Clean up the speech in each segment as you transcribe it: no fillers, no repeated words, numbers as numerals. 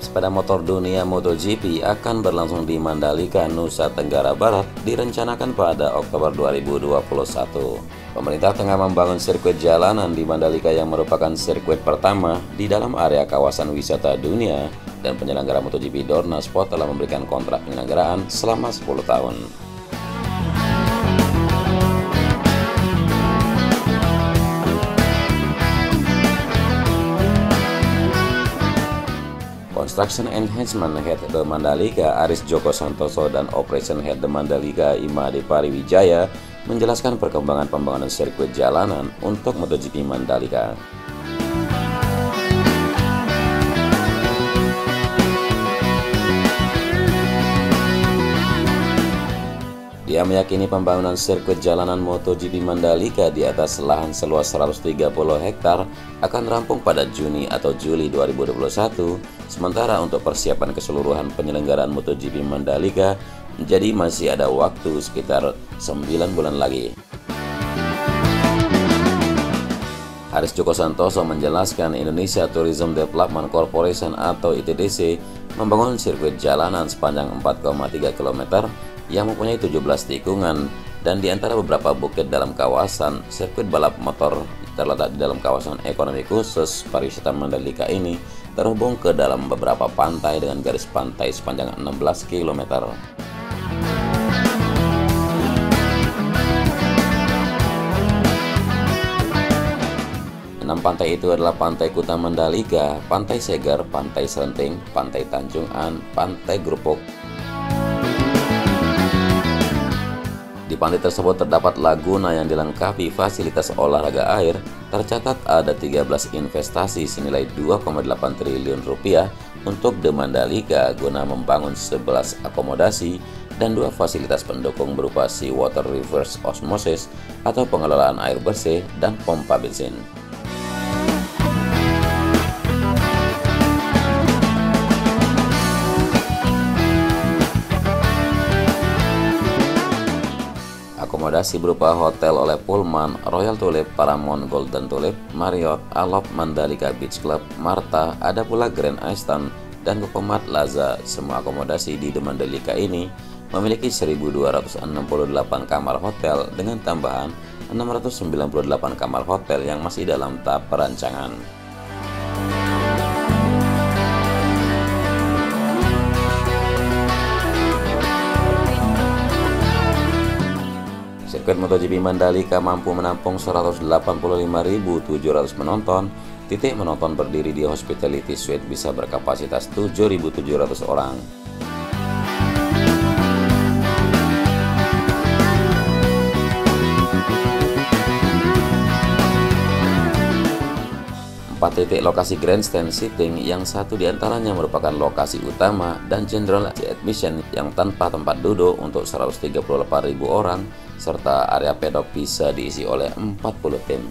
Balap sepeda motor dunia MotoGP akan berlangsung di Mandalika, Nusa Tenggara Barat, direncanakan pada Oktober 2021. Pemerintah tengah membangun sirkuit jalanan di Mandalika yang merupakan sirkuit pertama di dalam area kawasan wisata dunia, dan penyelenggara MotoGP Dorna Sport telah memberikan kontrak penyelenggaraan selama 10 tahun. Construction Enhancement Head The Mandalika Aris Joko Santoso dan Operation Head The Mandalika Imade Pariwijaya menjelaskan perkembangan pembangunan sirkuit jalanan untuk MotoGP Mandalika. Dia meyakini pembangunan sirkuit jalanan MotoGP Mandalika di atas lahan seluas 130 hektar akan rampung pada Juni atau Juli 2021, sementara untuk persiapan keseluruhan penyelenggaraan MotoGP Mandalika jadi masih ada waktu sekitar 9 bulan lagi. Aris Joko Santoso menjelaskan Indonesia Tourism Development Corporation atau ITDC membangun sirkuit jalanan sepanjang 4,3 km yang mempunyai 17 tikungan, dan di antara beberapa bukit dalam kawasan, sirkuit balap motor terletak di dalam kawasan ekonomi khusus pariwisata Mandalika ini terhubung ke dalam beberapa pantai dengan garis pantai sepanjang 16 km. Enam pantai itu adalah Pantai Kuta Mandalika, Pantai Segar, Pantai Serenting, Pantai Tanjung An, Pantai Grupuk. Di pantai tersebut terdapat laguna yang dilengkapi fasilitas olahraga air. Tercatat ada 13 investasi senilai 2,8 triliun rupiah untuk The Mandalika guna membangun 11 akomodasi dan 2 fasilitas pendukung berupa seawater reverse osmosis atau pengelolaan air bersih dan pompa bensin. Akomodasi berupa hotel oleh Pullman, Royal Tulip, Paramount Golden Tulip, Marriott, Alok Mandalika Beach Club, Marta, ada pula Grand Eastern dan Kokomat Plaza. Semua akomodasi di The Mandalika ini memiliki 1.268 kamar hotel dengan tambahan 698 kamar hotel yang masih dalam tahap perancangan. Sirkuit MotoGP Mandalika mampu menampung 185.700 penonton. Titik menonton berdiri di Hospitality Suite bisa berkapasitas 7.700 orang. Empat titik lokasi grandstand seating, yang satu diantaranya merupakan lokasi utama, dan general admission yang tanpa tempat duduk untuk 138.000 orang, serta area pedok bisa diisi oleh 40 tim.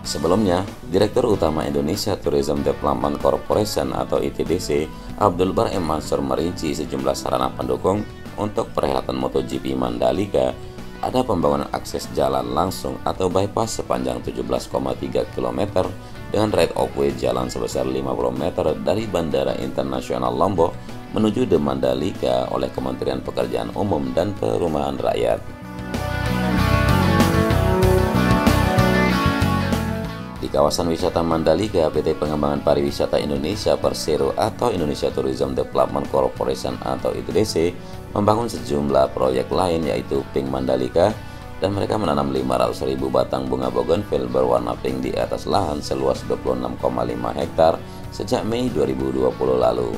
Sebelumnya, Direktur Utama Indonesia Tourism Development Corporation atau ITDC, Abdul Bar M. Mansur merinci sejumlah sarana pendukung untuk perhelatan MotoGP Mandalika. Ada pembangunan akses jalan langsung atau bypass sepanjang 17,3 km dengan right of way jalan sebesar 50 meter dari Bandara Internasional Lombok menuju The Mandalika oleh Kementerian Pekerjaan Umum dan Perumahan Rakyat. Di kawasan wisata Mandalika, PT Pengembangan Pariwisata Indonesia Persero atau Indonesia Tourism Development Corporation atau ITDC membangun sejumlah proyek lain, yaitu Pink Mandalika, dan mereka menanam 500.000 batang bunga bougainville berwarna pink di atas lahan seluas 26,5 hektar sejak Mei 2020 lalu.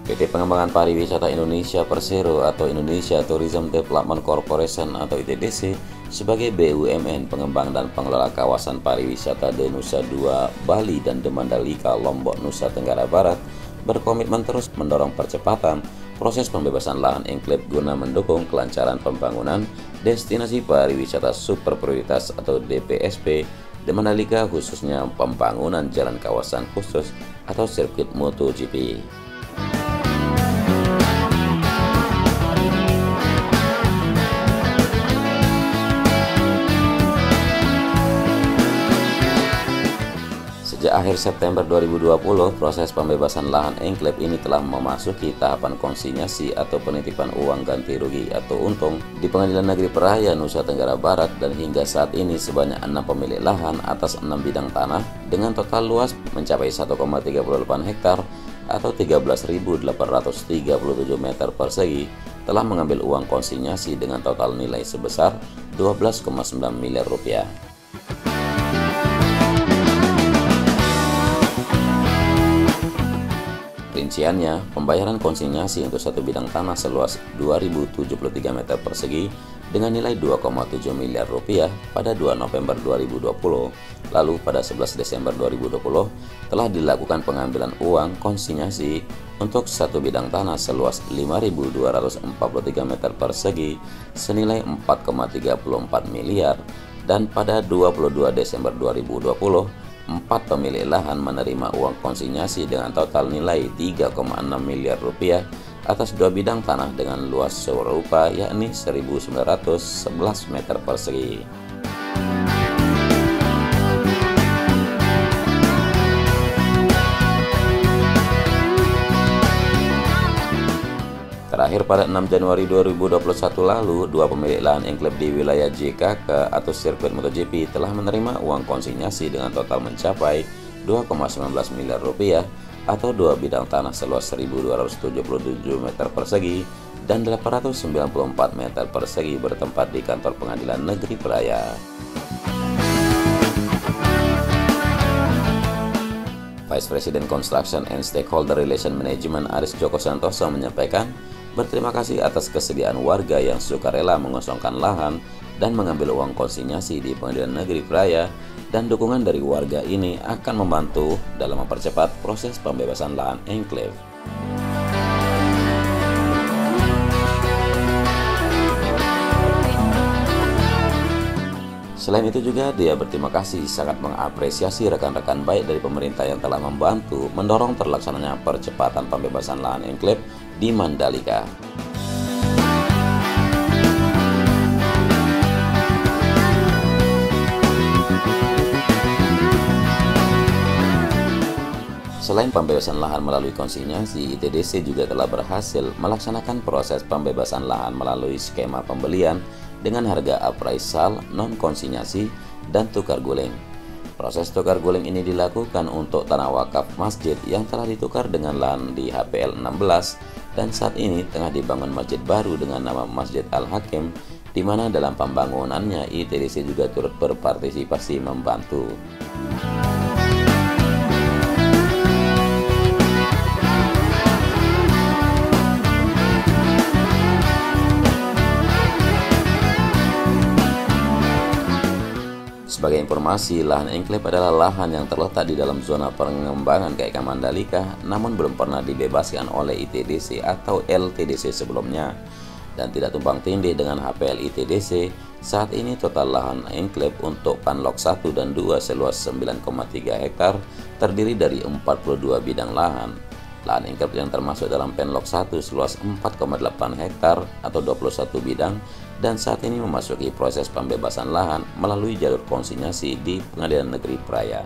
PT Pengembangan Pariwisata Indonesia Persero atau Indonesia Tourism Development Corporation atau ITDC sebagai BUMN pengembang dan pengelola kawasan pariwisata The Nusa Dua, Bali dan The Mandalika, Lombok, Nusa Tenggara Barat berkomitmen terus mendorong percepatan proses pembebasan lahan enklave guna mendukung kelancaran pembangunan destinasi pariwisata super prioritas atau DPSP di Mandalika, khususnya pembangunan jalan kawasan khusus atau sirkuit MotoGP. Sejak akhir September 2020, proses pembebasan lahan enklave ini telah memasuki tahapan konsinyasi atau penitipan uang ganti rugi atau untung di Pengadilan Negeri Peraya, Nusa Tenggara Barat, dan hingga saat ini sebanyak 6 pemilik lahan atas 6 bidang tanah dengan total luas mencapai 1,38 hektar atau 13.837 meter persegi telah mengambil uang konsinyasi dengan total nilai sebesar 12,9 miliar rupiah. Rinciannya, pembayaran konsinyasi untuk satu bidang tanah seluas 2.073 meter persegi dengan nilai 2,7 miliar rupiah pada 2 November 2020. Lalu pada 11 Desember 2020 telah dilakukan pengambilan uang konsinyasi untuk satu bidang tanah seluas 5.243 meter persegi senilai 4,34 miliar, dan pada 22 Desember 2020 empat pemilik lahan menerima uang konsinyasi dengan total nilai 3,6 miliar rupiah atas dua bidang tanah dengan luas serupa, yakni 1.911 meter persegi. Terakhir pada 6 Januari 2021 lalu, dua pemilik lahan enklave di wilayah JKK atau sirkuit MotoGP telah menerima uang konsinyasi dengan total mencapai 2,19 miliar rupiah atau dua bidang tanah seluas 1.277 meter persegi dan 894 meter persegi bertempat di kantor Pengadilan Negeri Peraya. Vice President Construction and Stakeholder Relation Management Aris Joko Santoso menyampaikan berterima kasih atas kesediaan warga yang sukarela mengosongkan lahan dan mengambil uang konsinyasi di Pengadilan Negeri Peraya, dan dukungan dari warga ini akan membantu dalam mempercepat proses pembebasan lahan enklave. Selain itu juga dia berterima kasih sangat mengapresiasi rekan-rekan baik dari pemerintah yang telah membantu mendorong terlaksananya percepatan pembebasan lahan enklave di Mandalika. Selain pembebasan lahan melalui konsinyasi, ITDC juga telah berhasil melaksanakan proses pembebasan lahan melalui skema pembelian dengan harga appraisal, non-konsinyasi, dan tukar guling. Proses tukar guling ini dilakukan untuk tanah wakaf masjid yang telah ditukar dengan lahan di HPL 16, dan saat ini tengah dibangun masjid baru dengan nama Masjid Al-Hakim, di mana dalam pembangunannya ITDC juga turut berpartisipasi membantu. Sebagai informasi, lahan enklave adalah lahan yang terletak di dalam zona pengembangan KK Mandalika, namun belum pernah dibebaskan oleh ITDC atau LTDC sebelumnya, dan tidak tumpang tindih dengan HPL ITDC. Saat ini total lahan enklave untuk Panlok 1 dan 2 seluas 9,3 hektar terdiri dari 42 bidang lahan. Lahan enklave yang termasuk dalam Panlok 1 seluas 4,8 hektar atau 21 bidang, dan saat ini memasuki proses pembebasan lahan melalui jalur konsinyasi di Pengadilan Negeri Peraya.